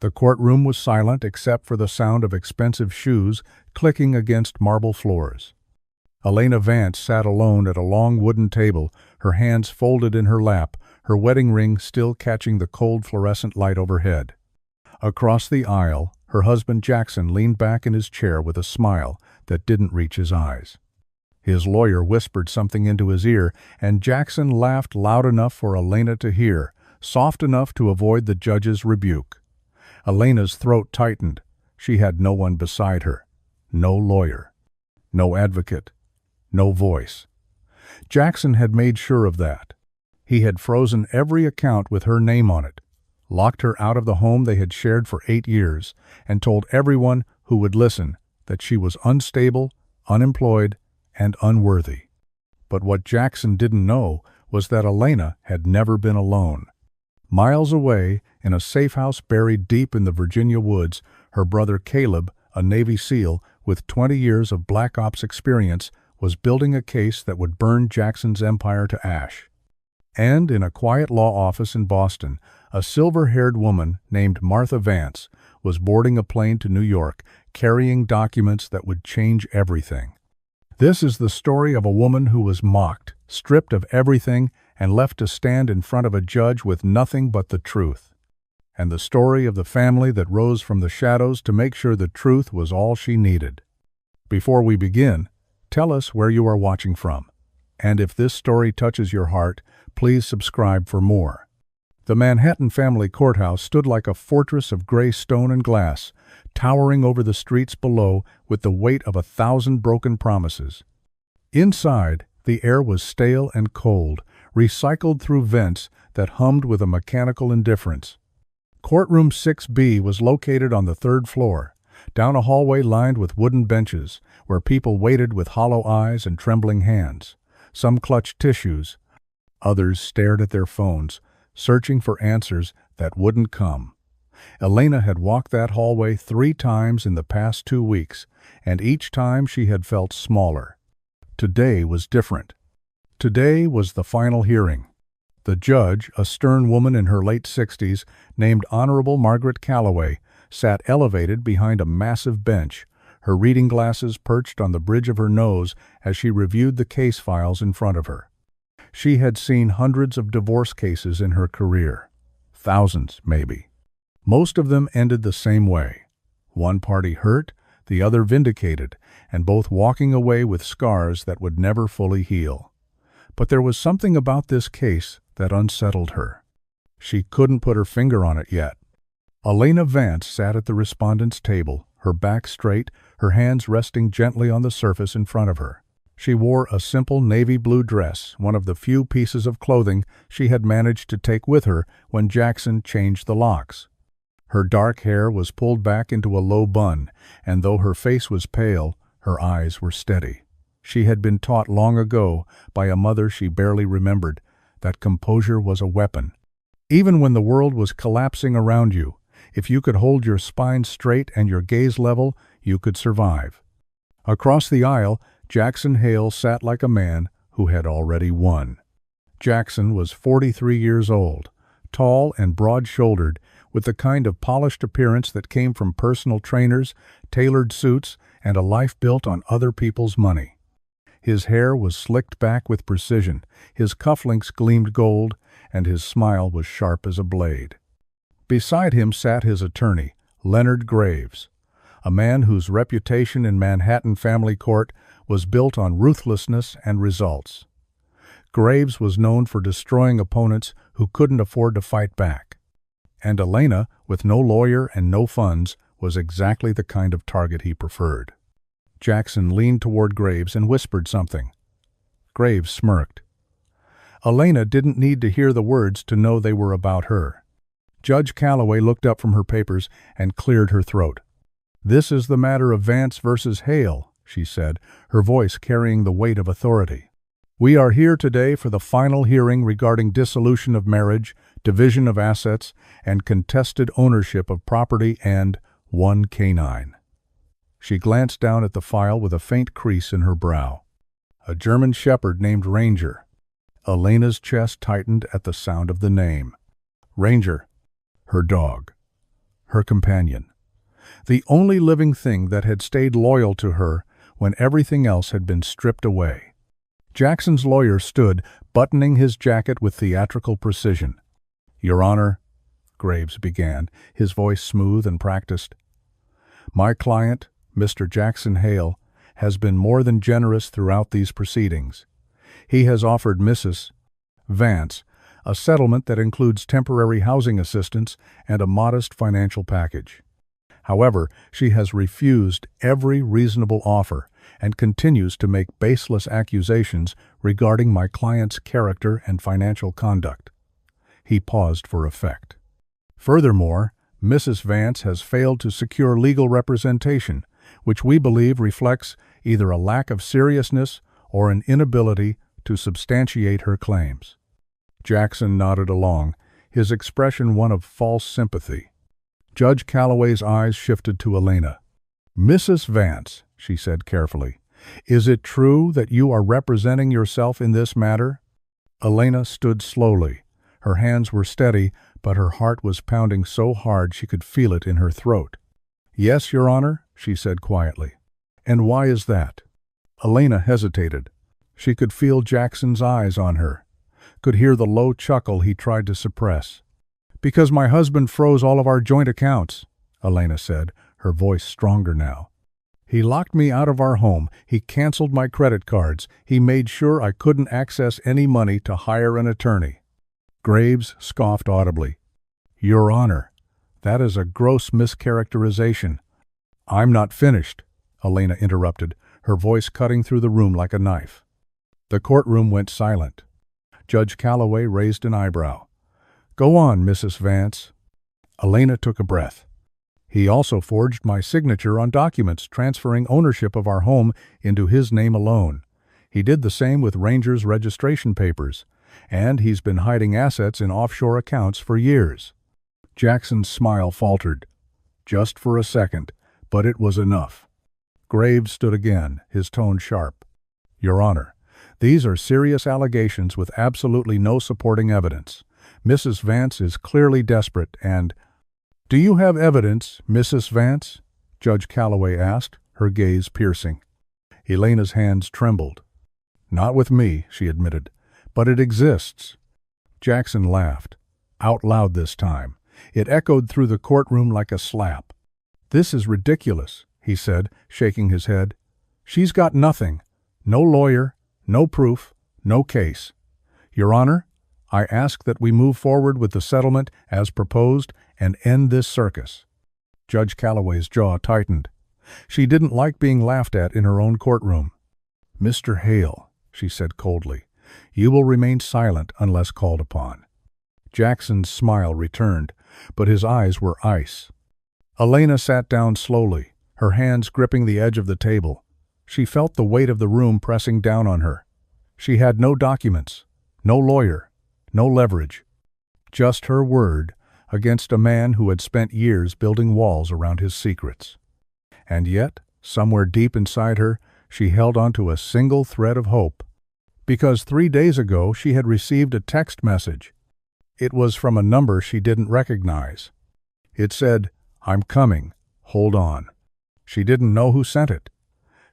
The courtroom was silent except for the sound of expensive shoes clicking against marble floors. Elena Vance sat alone at a long wooden table, her hands folded in her lap, her wedding ring still catching the cold fluorescent light overhead. Across the aisle, her husband Jackson leaned back in his chair with a smile that didn't reach his eyes. His lawyer whispered something into his ear, and Jackson laughed loud enough for Elena to hear, soft enough to avoid the judge's rebuke. Elena's throat tightened. She had no one beside her. No lawyer. No advocate. No voice. Jackson had made sure of that. He had frozen every account with her name on it, locked her out of the home they had shared for 8 years, and told everyone who would listen that she was unstable, unemployed, and unworthy. But what Jackson didn't know was that Elena had never been alone. Miles away, in a safe house buried deep in the Virginia woods, her brother Caleb, a Navy SEAL with 20 years of Black Ops experience, was building a case that would burn Jackson's empire to ash. And in a quiet law office in Boston, a silver-haired woman named Martha Vance was boarding a plane to New York, carrying documents that would change everything. This is the story of a woman who was mocked, stripped of everything, and left to stand in front of a judge with nothing but the truth. And the story of the family that rose from the shadows to make sure the truth was all she needed. Before we begin, tell us where you are watching from. And if this story touches your heart, please subscribe for more. The Manhattan family courthouse stood like a fortress of gray stone and glass, towering over the streets below with the weight of 1,000 broken promises. Inside, the air was stale and cold, recycled through vents that hummed with a mechanical indifference. Courtroom 6B was located on the 3rd floor, down a hallway lined with wooden benches, where people waited with hollow eyes and trembling hands. Some clutched tissues. Others stared at their phones, searching for answers that wouldn't come. Elena had walked that hallway 3 times in the past 2 weeks, and each time she had felt smaller. Today was different. Today was the final hearing. The judge, a stern woman in her late 60s, named Honorable Margaret Calloway, sat elevated behind a massive bench, her reading glasses perched on the bridge of her nose as she reviewed the case files in front of her. She had seen hundreds of divorce cases in her career. Thousands, maybe. Most of them ended the same way. One party hurt, the other vindicated, and both walking away with scars that would never fully heal. But there was something about this case that unsettled her. She couldn't put her finger on it yet. Elena Vance sat at the respondent's table, her back straight, her hands resting gently on the surface in front of her. She wore a simple navy blue dress, one of the few pieces of clothing she had managed to take with her when Jackson changed the locks. Her dark hair was pulled back into a low bun, and though her face was pale, her eyes were steady. She had been taught long ago, by a mother she barely remembered, that composure was a weapon. Even when the world was collapsing around you, if you could hold your spine straight and your gaze level, you could survive. Across the aisle, Jackson Hale sat like a man who had already won. Jackson was 43 years old, tall and broad-shouldered, with the kind of polished appearance that came from personal trainers, tailored suits, and a life built on other people's money. His hair was slicked back with precision, his cufflinks gleamed gold, and his smile was sharp as a blade. Beside him sat his attorney, Leonard Graves, a man whose reputation in Manhattan family court was built on ruthlessness and results. Graves was known for destroying opponents who couldn't afford to fight back. And Elena, with no lawyer and no funds, was exactly the kind of target he preferred. Jackson leaned toward Graves and whispered something. Graves smirked. Elena didn't need to hear the words to know they were about her. Judge Calloway looked up from her papers and cleared her throat. "This is the matter of Vance versus Hale," she said, her voice carrying the weight of authority. "We are here today for the final hearing regarding dissolution of marriage, division of assets, and contested ownership of property and one canine." She glanced down at the file with a faint crease in her brow. A German shepherd named Ranger. Elena's chest tightened at the sound of the name. Ranger, her dog. her companion. The only living thing that had stayed loyal to her when everything else had been stripped away. Jackson's lawyer stood, buttoning his jacket with theatrical precision. "Your Honor," Graves began, his voice smooth and practiced, "my client, Mr. Jackson Hale, has been more than generous throughout these proceedings. He has offered Mrs. Vance a settlement that includes temporary housing assistance and a modest financial package. However, she has refused every reasonable offer and continues to make baseless accusations regarding my client's character and financial conduct." He paused for effect. "Furthermore, Mrs. Vance has failed to secure legal representation, which we believe reflects either a lack of seriousness or an inability to substantiate her claims." Jackson nodded along, his expression one of false sympathy. Judge Calloway's eyes shifted to Elena. "Mrs. Vance," she said carefully, "is it true that you are representing yourself in this matter?" Elena stood slowly. Her hands were steady, but her heart was pounding so hard she could feel it in her throat. "Yes, Your Honor," she said quietly. "And why is that?" Elena hesitated. She could feel Jackson's eyes on her, could hear the low chuckle he tried to suppress. "Because my husband froze all of our joint accounts," Elena said, her voice stronger now. "He locked me out of our home, he canceled my credit cards, he made sure I couldn't access any money to hire an attorney." Graves scoffed audibly. "Your Honor, that is a gross mischaracterization." "I'm not finished," Elena interrupted, her voice cutting through the room like a knife. The courtroom went silent. Judge Calloway raised an eyebrow. "Go on, Mrs. Vance." Elena took a breath. "He also forged my signature on documents transferring ownership of our home into his name alone. He did the same with Ranger's registration papers, and he's been hiding assets in offshore accounts for years." Jackson's smile faltered. Just for a second, but it was enough. Graves stood again, his tone sharp. "Your Honor, these are serious allegations with absolutely no supporting evidence. Mrs. Vance is clearly desperate and—" "Do you have evidence, Mrs. Vance?" Judge Calloway asked, her gaze piercing. Elena's hands trembled. "Not with me," she admitted, "but it exists." Jackson laughed, out loud this time. It echoed through the courtroom like a slap. "This is ridiculous," he said, shaking his head. "She's got nothing. No lawyer, no proof, no case. Your Honor, I ask that we move forward with the settlement as proposed and end this circus." Judge Calloway's jaw tightened. She didn't like being laughed at in her own courtroom. "Mr. Hale," she said coldly, "you will remain silent unless called upon." Jackson's smile returned, but his eyes were ice. Elena sat down slowly, her hands gripping the edge of the table. She felt the weight of the room pressing down on her. She had no documents, no lawyer, no leverage. Just her word against a man who had spent years building walls around his secrets. And yet, somewhere deep inside her, she held onto a single thread of hope. Because 3 days ago she had received a text message. It was from a number she didn't recognize. It said, "I'm coming, hold on." She didn't know who sent it,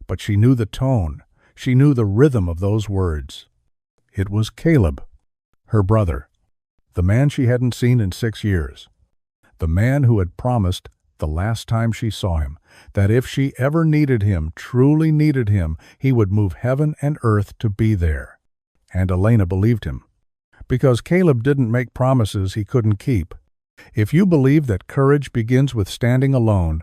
but she knew the tone, she knew the rhythm of those words. It was Caleb, her brother, the man she hadn't seen in 6 years, the man who had promised the last time she saw him that if she ever needed him, truly needed him, he would move heaven and earth to be there. And Elena believed him, because Caleb didn't make promises he couldn't keep. If you believe that courage begins with standing alone,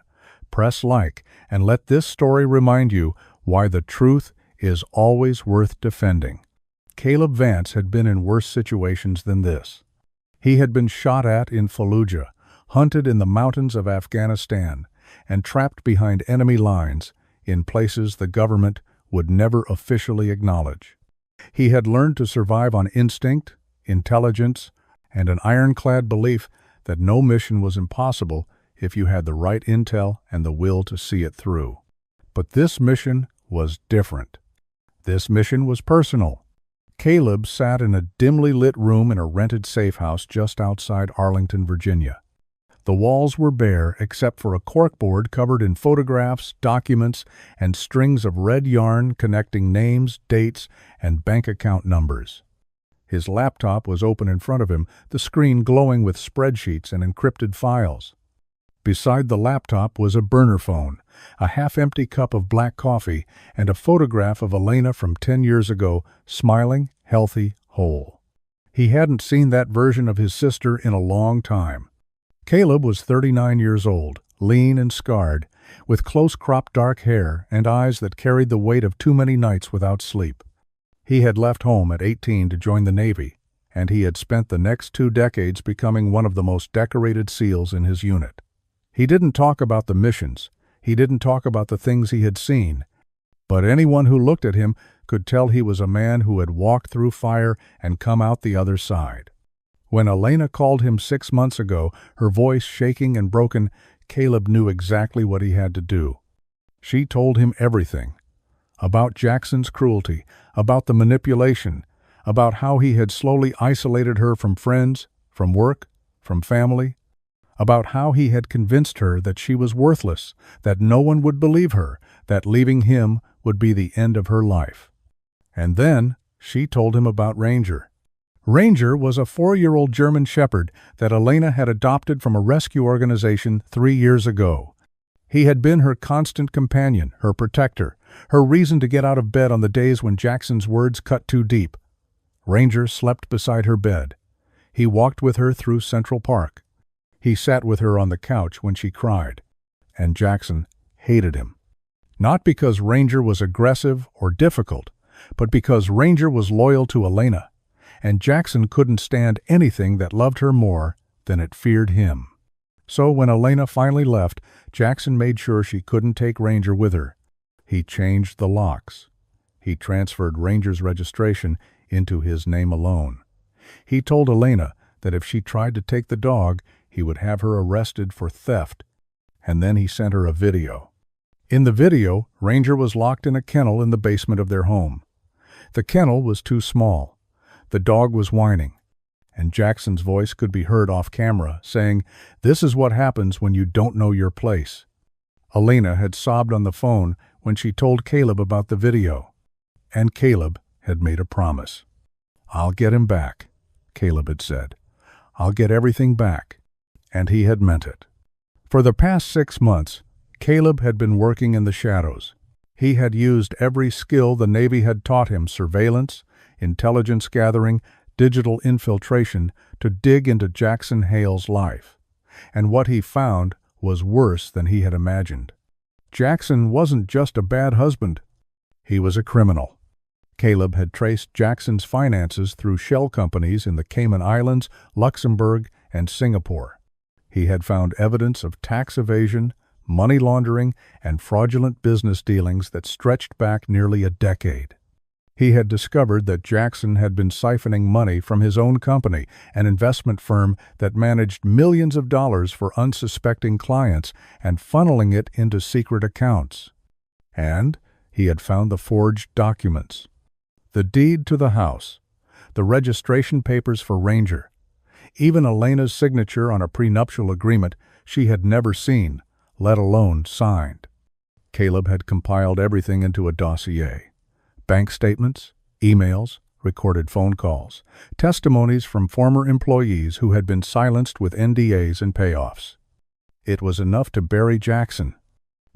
press like and let this story remind you why the truth is always worth defending. Caleb Vance had been in worse situations than this. He had been shot at in Fallujah, hunted in the mountains of Afghanistan, and trapped behind enemy lines in places the government would never officially acknowledge. He had learned to survive on instinct, intelligence, and an ironclad belief that no mission was impossible if you had the right intel and the will to see it through. But this mission was different. This mission was personal. Caleb sat in a dimly lit room in a rented safe house just outside Arlington, Virginia. The walls were bare except for a corkboard covered in photographs, documents, and strings of red yarn connecting names, dates, and bank account numbers. His laptop was open in front of him, the screen glowing with spreadsheets and encrypted files. Beside the laptop was a burner phone, a half-empty cup of black coffee, and a photograph of Elena from 10 years ago, smiling, healthy, whole. He hadn't seen that version of his sister in a long time. Caleb was 39 years old, lean and scarred, with close-cropped dark hair and eyes that carried the weight of too many nights without sleep. He had left home at 18 to join the Navy, and he had spent the next 2 decades becoming one of the most decorated SEALs in his unit. He didn't talk about the missions. He didn't talk about the things he had seen. But anyone who looked at him could tell he was a man who had walked through fire and come out the other side. When Elena called him 6 months ago, her voice shaking and broken, Caleb knew exactly what he had to do. She told him everything. About Jackson's cruelty, about the manipulation, about how he had slowly isolated her from friends, from work, from family, about how he had convinced her that she was worthless, that no one would believe her, that leaving him would be the end of her life. And then she told him about Ranger. Ranger was a 4-year-old German Shepherd that Elena had adopted from a rescue organization 3 years ago. He had been her constant companion, her protector, her reason to get out of bed on the days when Jackson's words cut too deep. Ranger slept beside her bed. He walked with her through Central Park. He sat with her on the couch when she cried. And Jackson hated him. Not because Ranger was aggressive or difficult, but because Ranger was loyal to Elena, and Jackson couldn't stand anything that loved her more than it feared him. So when Elena finally left, Jackson made sure she couldn't take Ranger with her. He changed the locks. He transferred Ranger's registration into his name alone. He told Elena that if she tried to take the dog, he would have her arrested for theft. And then he sent her a video. In the video, Ranger was locked in a kennel in the basement of their home. The kennel was too small. The dog was whining, and Jackson's voice could be heard off camera saying, "This is what happens when you don't know your place." Elena had sobbed on the phone when she told Caleb about the video, and Caleb had made a promise. "I'll get him back," Caleb had said. "I'll get everything back," and he had meant it. For the past 6 months, Caleb had been working in the shadows. He had used every skill the Navy had taught him, surveillance, intelligence gathering, digital infiltration, to dig into Jackson Hale's life. And what he found was worse than he had imagined. Jackson wasn't just a bad husband. He was a criminal. Caleb had traced Jackson's finances through shell companies in the Cayman Islands, Luxembourg, and Singapore. He had found evidence of tax evasion, money laundering, and fraudulent business dealings that stretched back nearly a decade. He had discovered that Jackson had been siphoning money from his own company, an investment firm that managed millions of dollars for unsuspecting clients, and funneling it into secret accounts. And he had found the forged documents. The deed to the house, the registration papers for Ranger, even Elena's signature on a prenuptial agreement she had never seen, let alone signed. Caleb had compiled everything into a dossier. Bank statements, emails, recorded phone calls, testimonies from former employees who had been silenced with NDAs and payoffs. It was enough to bury Jackson,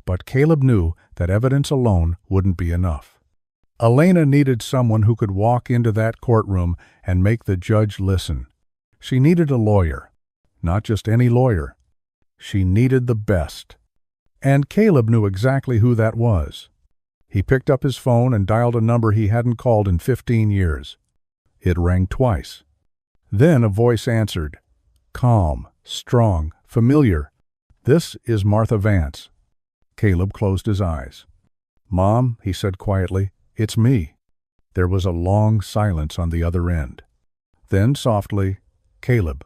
but Caleb knew that evidence alone wouldn't be enough. Elena needed someone who could walk into that courtroom and make the judge listen. She needed a lawyer, not just any lawyer. She needed the best. And Caleb knew exactly who that was. He picked up his phone and dialed a number he hadn't called in 15 years. It rang twice. Then a voice answered. Calm, strong, familiar. "This is Martha Vance." Caleb closed his eyes. "Mom," he said quietly, "it's me." There was a long silence on the other end. Then softly, "Caleb."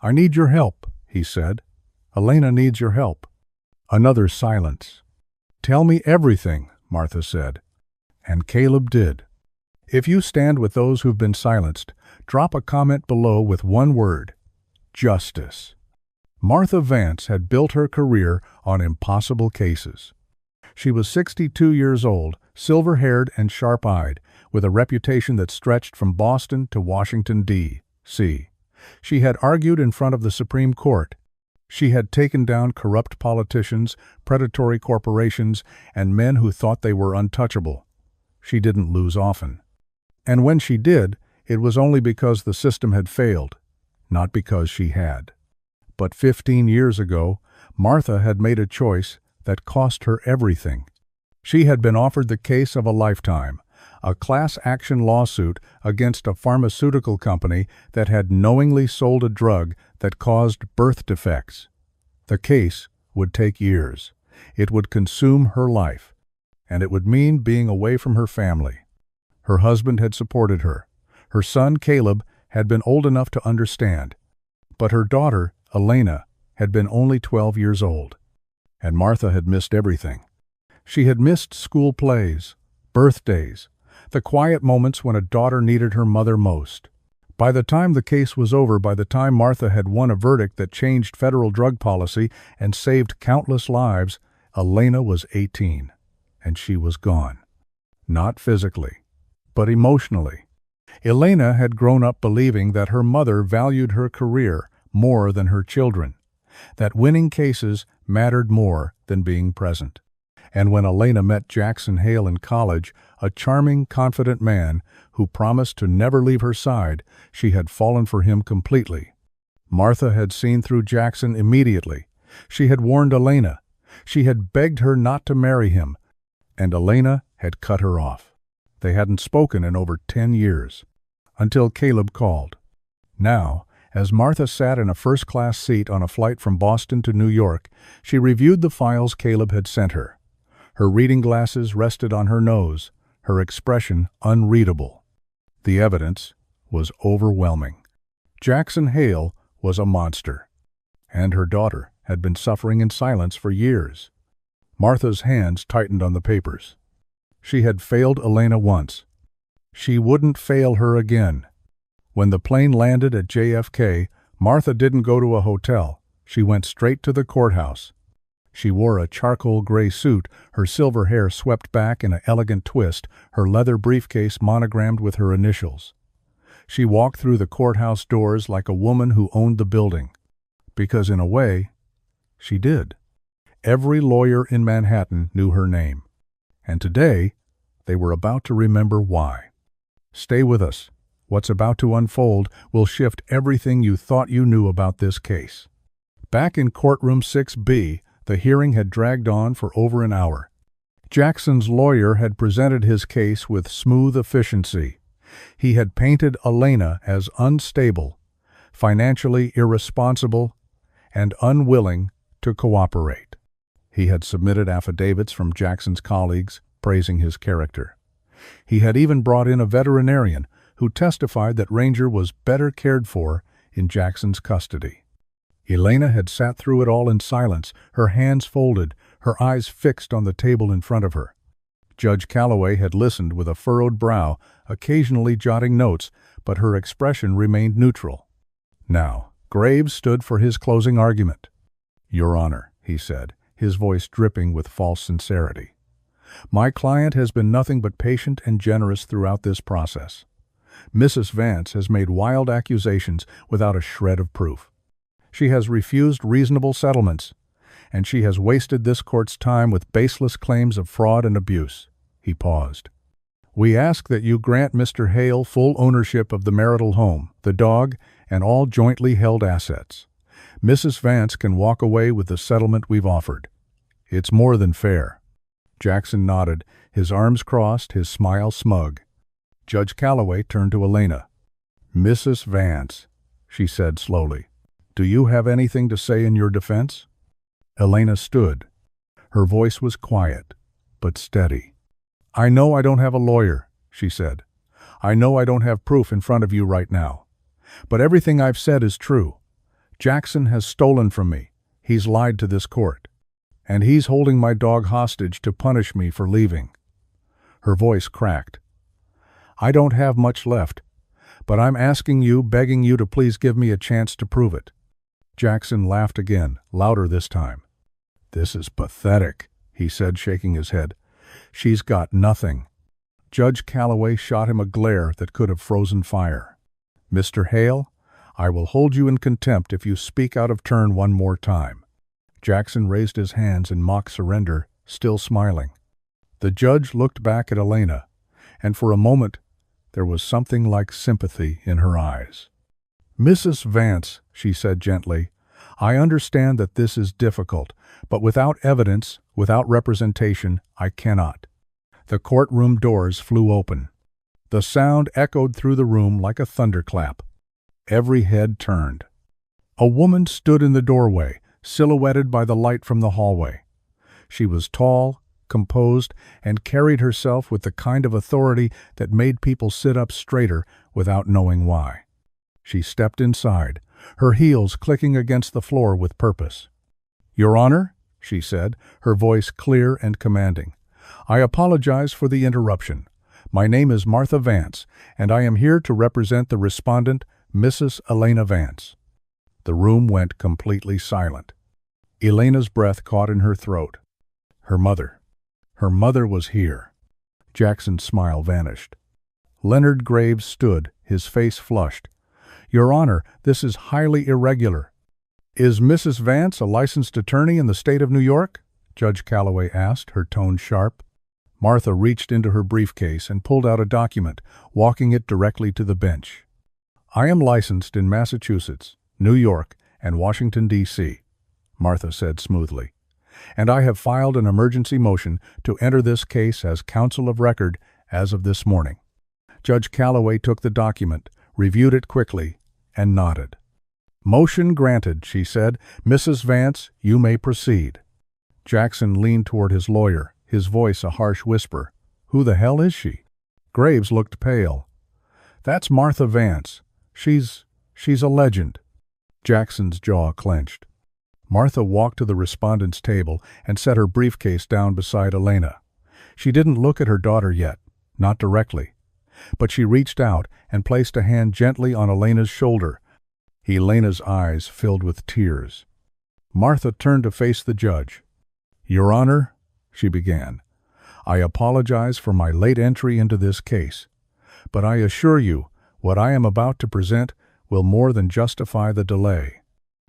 "I need your help," he said. "Elena needs your help." Another silence. "Tell me everything," Martha said. And Caleb did. If you stand with those who've been silenced, drop a comment below with one word: justice. Martha Vance had built her career on impossible cases. She was 62 years old, silver-haired and sharp-eyed, with a reputation that stretched from Boston to Washington, D.C. She had argued in front of the Supreme Court. She had taken down corrupt politicians, predatory corporations, and men who thought they were untouchable. She didn't lose often. And when she did, it was only because the system had failed, not because she had. But 15 years ago, Martha had made a choice that cost her everything. She had been offered the case of a lifetime, a class action lawsuit against a pharmaceutical company that had knowingly sold a drug that caused birth defects. The case would take years. It would consume her life, and it would mean being away from her family. Her husband had supported her. Her son, Caleb, had been old enough to understand. But her daughter, Elena, had been only 12 years old. And Martha had missed everything. She had missed school plays, birthdays, the quiet moments when a daughter needed her mother most. By the time the case was over, by the time Martha had won a verdict that changed federal drug policy and saved countless lives, Elena was 18, and she was gone. Not physically, but emotionally. Elena had grown up believing that her mother valued her career more than her children, that winning cases mattered more than being present. And when Elena met Jackson Hale in college, a charming, confident man who promised to never leave her side, she had fallen for him completely. Martha had seen through Jackson immediately. She had warned Elena. She had begged her not to marry him, and Elena had cut her off. They hadn't spoken in over 10 years, until Caleb called. Now, as Martha sat in a first-class seat on a flight from Boston to New York, she reviewed the files Caleb had sent her. Her reading glasses rested on her nose, her expression unreadable. The evidence was overwhelming. Jackson Hale was a monster, and her daughter had been suffering in silence for years. Martha's hands tightened on the papers. She had failed Elena once. She wouldn't fail her again. When the plane landed at JFK, Martha didn't go to a hotel. She went straight to the courthouse. She wore a charcoal gray suit, her silver hair swept back in an elegant twist, her leather briefcase monogrammed with her initials. She walked through the courthouse doors like a woman who owned the building. Because in a way, she did. Every lawyer in Manhattan knew her name. And today, they were about to remember why. Stay with us. What's about to unfold will shift everything you thought you knew about this case. Back in courtroom 6B, the hearing had dragged on for over an hour. Jackson's lawyer had presented his case with smooth efficiency. He had painted Elena as unstable, financially irresponsible, and unwilling to cooperate. He had submitted affidavits from Jackson's colleagues praising his character. He had even brought in a veterinarian who testified that Ranger was better cared for in Jackson's custody. Elena had sat through it all in silence, her hands folded, her eyes fixed on the table in front of her. Judge Calloway had listened with a furrowed brow, occasionally jotting notes, but her expression remained neutral. Now, Graves stood for his closing argument. "Your Honor," he said, his voice dripping with false sincerity, "my client has been nothing but patient and generous throughout this process. Mrs. Vance has made wild accusations without a shred of proof. She has refused reasonable settlements, and she has wasted this court's time with baseless claims of fraud and abuse." He paused. "We ask that you grant Mr. Hale full ownership of the marital home, the dog, and all jointly held assets. Mrs. Vance can walk away with the settlement we've offered. It's more than fair." Jackson nodded, his arms crossed, his smile smug. Judge Calloway turned to Elena. "Mrs. Vance," she said slowly, "do you have anything to say in your defense?" Elena stood. Her voice was quiet, but steady. "I know I don't have a lawyer," she said. "I know I don't have proof in front of you right now. But everything I've said is true. Jackson has stolen from me. He's lied to this court. And he's holding my dog hostage to punish me for leaving." Her voice cracked. "I don't have much left, but I'm asking you, begging you to please give me a chance to prove it." Jackson laughed again, louder this time. "This is pathetic," he said, shaking his head. "She's got nothing." Judge Calloway shot him a glare that could have frozen fire. "Mr. Hale, I will hold you in contempt if you speak out of turn one more time." Jackson raised his hands in mock surrender, still smiling. The judge looked back at Elena, and for a moment there was something like sympathy in her eyes. "Mrs. Vance," she said gently, "I understand that this is difficult, but without evidence, without representation, I cannot." The courtroom doors flew open. The sound echoed through the room like a thunderclap. Every head turned. A woman stood in the doorway, silhouetted by the light from the hallway. She was tall, composed, and carried herself with the kind of authority that made people sit up straighter without knowing why. She stepped inside, her heels clicking against the floor with purpose. "Your Honor," she said, her voice clear and commanding, "I apologize for the interruption. My name is Martha Vance, and I am here to represent the respondent, Mrs. Elena Vance." The room went completely silent. Elena's breath caught in her throat. Her mother. Her mother was here. Jackson's smile vanished. Leonard Graves stood, his face flushed. "Your Honor, this is highly irregular." "Is Mrs. Vance a licensed attorney in the state of New York?" Judge Calloway asked, her tone sharp. Martha reached into her briefcase and pulled out a document, walking it directly to the bench. "I am licensed in Massachusetts, New York, and Washington, D.C., Martha said smoothly. "And I have filed an emergency motion to enter this case as counsel of record as of this morning." Judge Calloway took the document, reviewed it quickly, and nodded. "Motion granted," she said. "Mrs. Vance, you may proceed." Jackson leaned toward his lawyer, his voice a harsh whisper. "Who the hell is she?" Graves looked pale. "That's Martha Vance. She's a legend." Jackson's jaw clenched. Martha walked to the respondent's table and set her briefcase down beside Elena. She didn't look at her daughter yet, not directly. But she reached out and placed a hand gently on Elena's shoulder. Elena's eyes filled with tears. Martha turned to face the judge. "Your Honor," she began, "I apologize for my late entry into this case, but I assure you what I am about to present will more than justify the delay."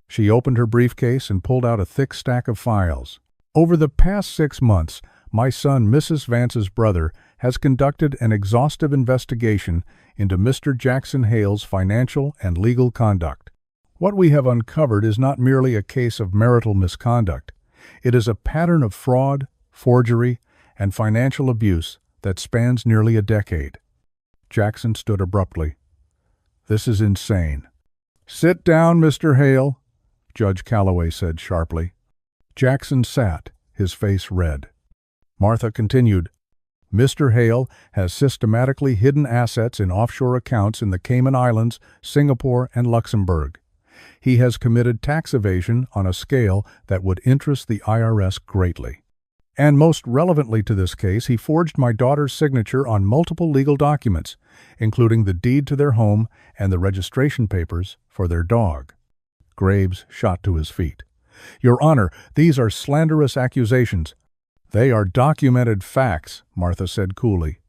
She opened her briefcase and pulled out a thick stack of files. "Over the past 6 months, my son, Mrs. Vance's brother, has conducted an exhaustive investigation into Mr. Jackson Hale's financial and legal conduct. What we have uncovered is not merely a case of marital misconduct. It is a pattern of fraud, forgery, and financial abuse that spans nearly a decade." Jackson stood abruptly. "This is insane." "Sit down, Mr. Hale," Judge Calloway said sharply. Jackson sat, his face red. Martha continued, "Mr. Hale has systematically hidden assets in offshore accounts in the Cayman Islands, Singapore, and Luxembourg. He has committed tax evasion on a scale that would interest the IRS greatly. And most relevantly to this case, he forged my daughter's signature on multiple legal documents, including the deed to their home and the registration papers for their dog." Graves shot to his feet. "Your Honor, these are slanderous accusations." "They are documented facts," Martha said coolly.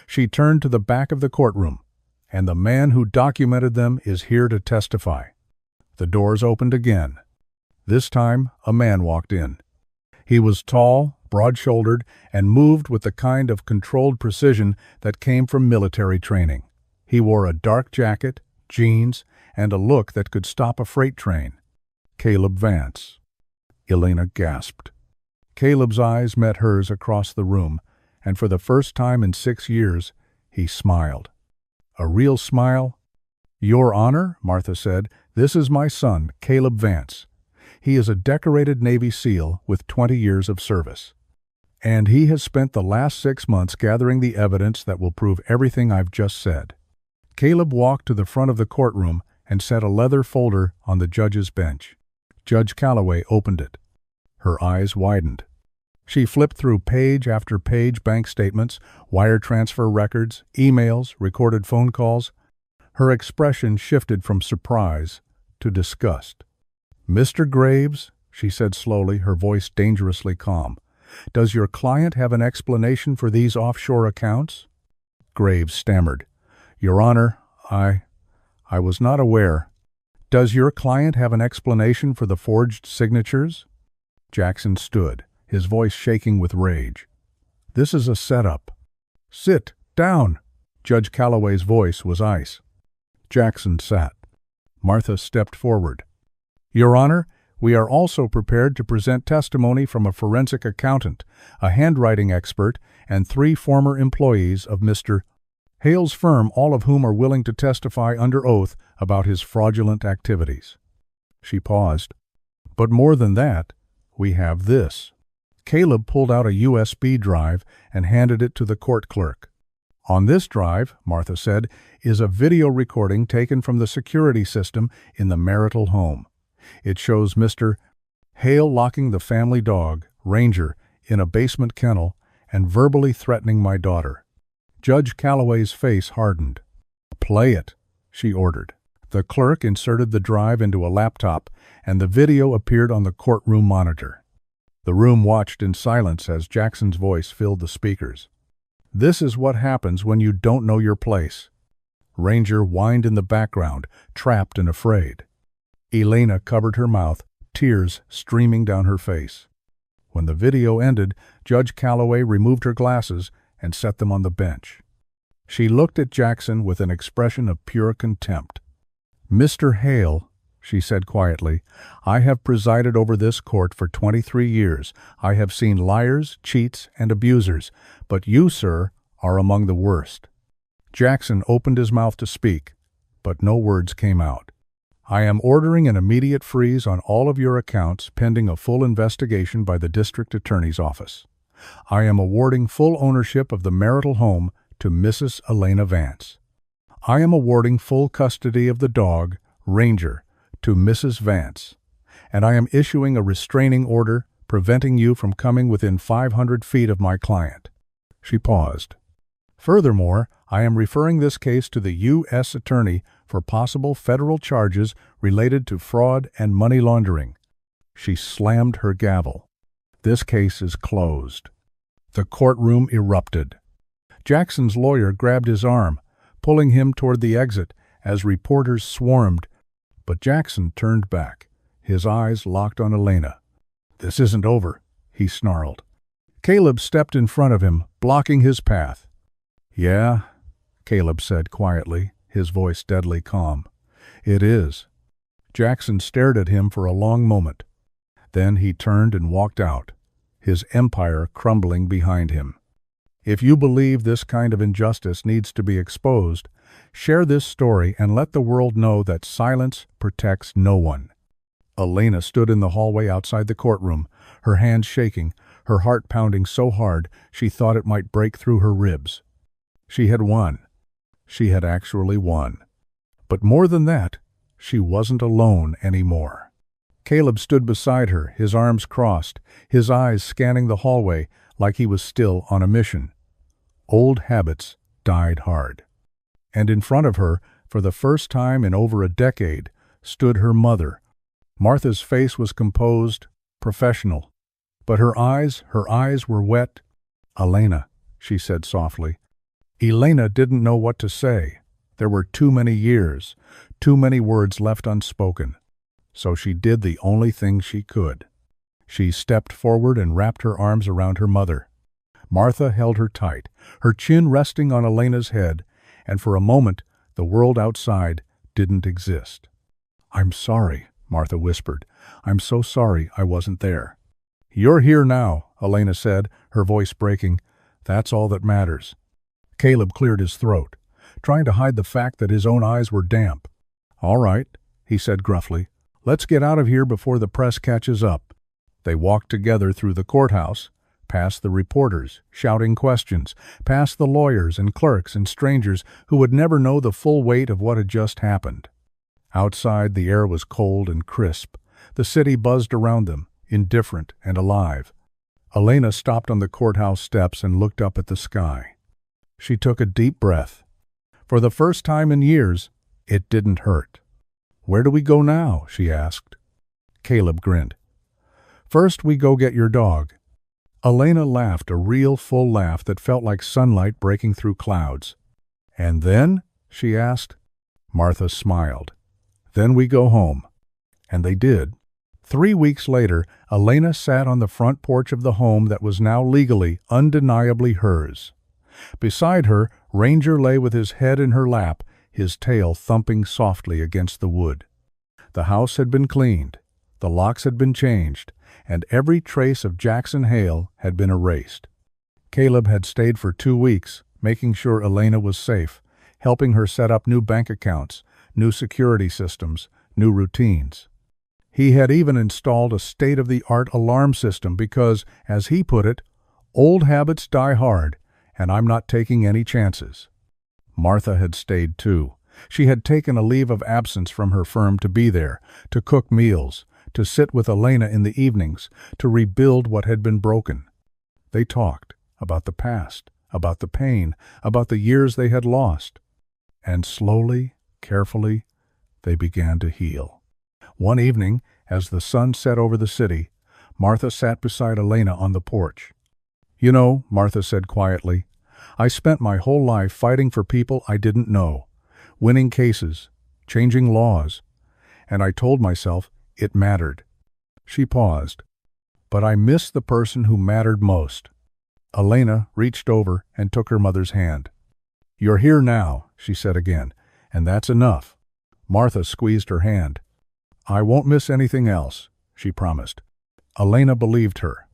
She turned to the back of the courtroom, "and the man who documented them is here to testify." The doors opened again. This time, a man walked in. He was tall, broad-shouldered, and moved with the kind of controlled precision that came from military training. He wore a dark jacket, jeans, and a look that could stop a freight train. "Caleb Vance." Elena gasped. Caleb's eyes met hers across the room, and for the first time in 6 years, he smiled. A real smile. "Your Honor," Martha said, "this is my son, Caleb Vance. He is a decorated Navy SEAL with 20 years of service. And he has spent the last 6 months gathering the evidence that will prove everything I've just said." Caleb walked to the front of the courtroom and set a leather folder on the judge's bench. Judge Calloway opened it. Her eyes widened. She flipped through page after page bank statements, wire transfer records, emails, recorded phone calls. Her expression shifted from surprise to disgust. "Mr. Graves," she said slowly, her voice dangerously calm, "does your client have an explanation for these offshore accounts?" Graves stammered. "Your Honor, I was not aware." "Does your client have an explanation for the forged signatures?" Jackson stood, his voice shaking with rage. "This is a setup." "Sit down." Judge Calloway's voice was ice. Jackson sat. Martha stepped forward. "Your Honor, we are also prepared to present testimony from a forensic accountant, a handwriting expert, and 3 former employees of Mr. Hale's firm, all of whom are willing to testify under oath about his fraudulent activities." She paused. "But more than that, we have this." Caleb pulled out a USB drive and handed it to the court clerk. "On this drive," Martha said, "is a video recording taken from the security system in the marital home. It shows Mr. Hale locking the family dog, Ranger, in a basement kennel and verbally threatening my daughter." Judge Calloway's face hardened. "Play it," she ordered. The clerk inserted the drive into a laptop, and the video appeared on the courtroom monitor. The room watched in silence as Jackson's voice filled the speakers. "This is what happens when you don't know your place." Ranger whined in the background, trapped and afraid. Elena covered her mouth, tears streaming down her face. When the video ended, Judge Calloway removed her glasses and set them on the bench. She looked at Jackson with an expression of pure contempt. "Mr. Hale," she said quietly, "I have presided over this court for 23 years. I have seen liars, cheats, and abusers, but you, sir, are among the worst." Jackson opened his mouth to speak, but no words came out. "I am ordering an immediate freeze on all of your accounts pending a full investigation by the district attorney's office. I am awarding full ownership of the marital home to Mrs. Elena Vance. I am awarding full custody of the dog, Ranger, to Mrs. Vance. And I am issuing a restraining order preventing you from coming within 500 feet of my client." She paused. "Furthermore, I am referring this case to the U.S. Attorney for possible federal charges related to fraud and money laundering." She slammed her gavel. "This case is closed." The courtroom erupted. Jackson's lawyer grabbed his arm, pulling him toward the exit as reporters swarmed, but Jackson turned back, his eyes locked on Elena. "This isn't over," he snarled. Caleb stepped in front of him, blocking his path. "Yeah," Caleb said quietly, his voice deadly calm. "It is." Jackson stared at him for a long moment. Then he turned and walked out, his empire crumbling behind him. If you believe this kind of injustice needs to be exposed, share this story and let the world know that silence protects no one. Elena stood in the hallway outside the courtroom, her hands shaking, her heart pounding so hard she thought it might break through her ribs. She had won. She had actually won. But more than that, she wasn't alone anymore. Caleb stood beside her, his arms crossed, his eyes scanning the hallway like he was still on a mission. Old habits died hard. And in front of her, for the first time in over a decade, stood her mother. Martha's face was composed, professional. But her eyes were wet. "Elena," she said softly. Elena didn't know what to say. There were too many years, too many words left unspoken. So she did the only thing she could. She stepped forward and wrapped her arms around her mother. Martha held her tight, her chin resting on Elena's head, and for a moment the world outside didn't exist. "I'm sorry," Martha whispered. "I'm so sorry I wasn't there." "You're here now," Elena said, her voice breaking. "That's all that matters." Caleb cleared his throat, trying to hide the fact that his own eyes were damp. "All right," he said gruffly. "Let's get out of here before the press catches up." They walked together through the courthouse, past the reporters, shouting questions, past the lawyers and clerks and strangers who would never know the full weight of what had just happened. Outside, the air was cold and crisp. The city buzzed around them, indifferent and alive. Elena stopped on the courthouse steps and looked up at the sky. She took a deep breath. For the first time in years, it didn't hurt. "Where do we go now?" she asked. Caleb grinned. "First, we go get your dog." Elena laughed, a real full laugh that felt like sunlight breaking through clouds. "And then?" she asked. Martha smiled. "Then we go home." And they did. 3 weeks later, Elena sat on the front porch of the home that was now legally, undeniably hers. Beside her, Ranger lay with his head in her lap, his tail thumping softly against the wood. The house had been cleaned, the locks had been changed, and every trace of Jackson Hale had been erased. Caleb had stayed for 2 weeks, making sure Elena was safe, helping her set up new bank accounts, new security systems, new routines. He had even installed a state-of-the-art alarm system because, as he put it, "Old habits die hard, and I'm not taking any chances." Martha had stayed too. She had taken a leave of absence from her firm to be there, to cook meals, to sit with Elena in the evenings, to rebuild what had been broken. They talked about the past, about the pain, about the years they had lost. And slowly, carefully, they began to heal. One evening, as the sun set over the city, Martha sat beside Elena on the porch. "You know," Martha said quietly, "I spent my whole life fighting for people I didn't know, winning cases, changing laws, and I told myself it mattered." She paused. "But I missed the person who mattered most." Elena reached over and took her mother's hand. "You're here now," she said again, "and that's enough." Martha squeezed her hand. "I won't miss anything else," she promised. Elena believed her,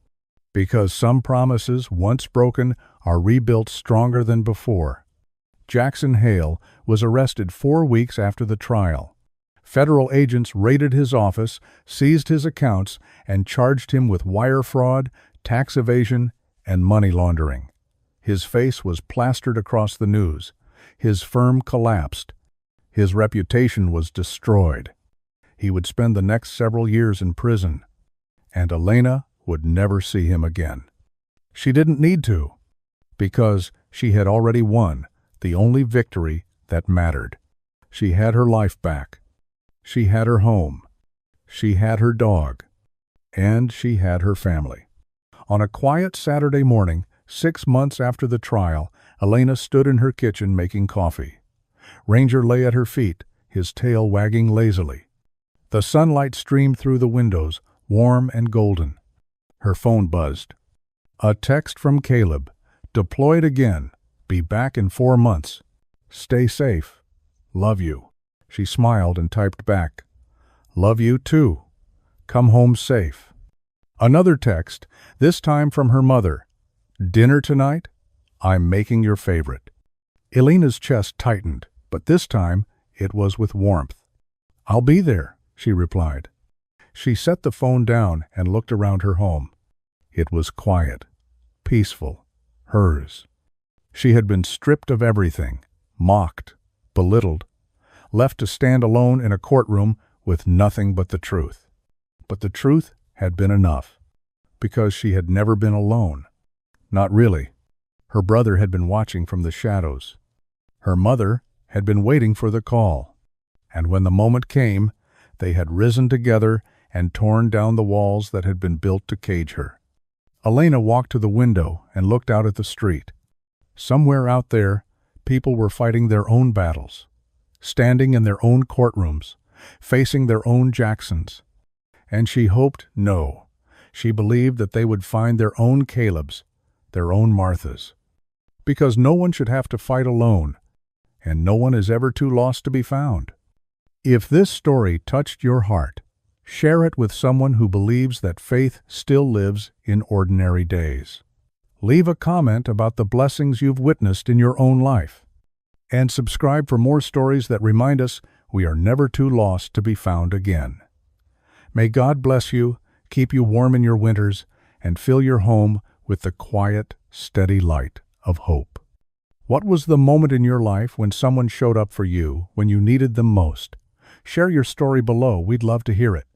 because some promises, once broken, are rebuilt stronger than before. Jackson Hale was arrested 4 weeks after the trial. Federal agents raided his office, seized his accounts, and charged him with wire fraud, tax evasion, and money laundering. His face was plastered across the news. His firm collapsed. His reputation was destroyed. He would spend the next several years in prison, and Elena would never see him again. She didn't need to, because she had already won the only victory that mattered. She had her life back. She had her home. She had her dog. And she had her family. On a quiet Saturday morning, 6 months after the trial, Elena stood in her kitchen making coffee. Ranger lay at her feet, his tail wagging lazily. The sunlight streamed through the windows, warm and golden. Her phone buzzed. A text from Caleb. "Deployed again. Be back in 4 months. Stay safe. Love you." She smiled and typed back, "Love you too. Come home safe." Another text, this time from her mother. "Dinner tonight? I'm making your favorite." Elena's chest tightened, but this time it was with warmth. "I'll be there," she replied. She set the phone down and looked around her home. It was quiet, peaceful, hers. She had been stripped of everything, mocked, belittled, left to stand alone in a courtroom with nothing but the truth. But the truth had been enough, because she had never been alone. Not really. Her brother had been watching from the shadows. Her mother had been waiting for the call. And when the moment came, they had risen together and torn down the walls that had been built to cage her. Elena walked to the window and looked out at the street. Somewhere out there, people were fighting their own battles, standing in their own courtrooms, facing their own Jacksons. And she hoped, no, she believed that they would find their own Calebs, their own Marthas. Because no one should have to fight alone, and no one is ever too lost to be found. If this story touched your heart, share it with someone who believes that faith still lives in ordinary days. Leave a comment about the blessings you've witnessed in your own life. And subscribe for more stories that remind us we are never too lost to be found again. May God bless you, keep you warm in your winters, and fill your home with the quiet, steady light of hope. What was the moment in your life when someone showed up for you when you needed them most? Share your story below. We'd love to hear it.